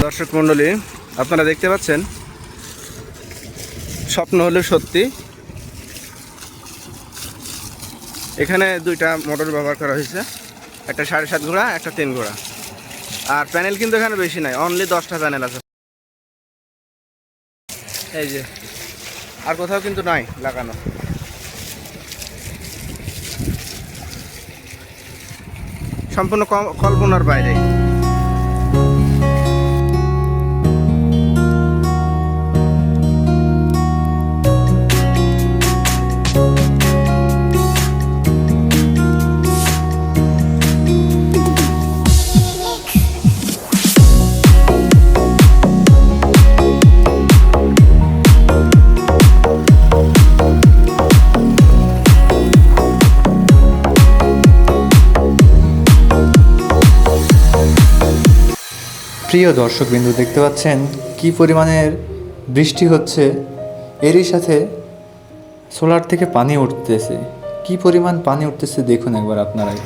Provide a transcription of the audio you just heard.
দর্শক মণ্ডলী, আপনারা দেখতে পাচ্ছেন স্বপ্ন হলে সত্যি। এখানে দুইটা মোটর ব্যবহার করা হয়েছে, একটা 7.5 ঘোড়া, একটা 3 ঘোড়া। আর প্যানেল কিন্তু এখানে বেশি নাই, অনলি 10টা প্যানেল আছে। এই যে, আর কোথাও কিন্তু নাই লাগানো। সম্পূর্ণ কল্পনার বাইরে। প্রিয় দর্শকবিন্দু, দেখতে পাচ্ছেন কি পরিমাণের বৃষ্টি হচ্ছে, এরই সাথে সোলার থেকে পানি উঠতেছে। কি পরিমাণ পানি উঠতেছে দেখুন একবার আপনারাই।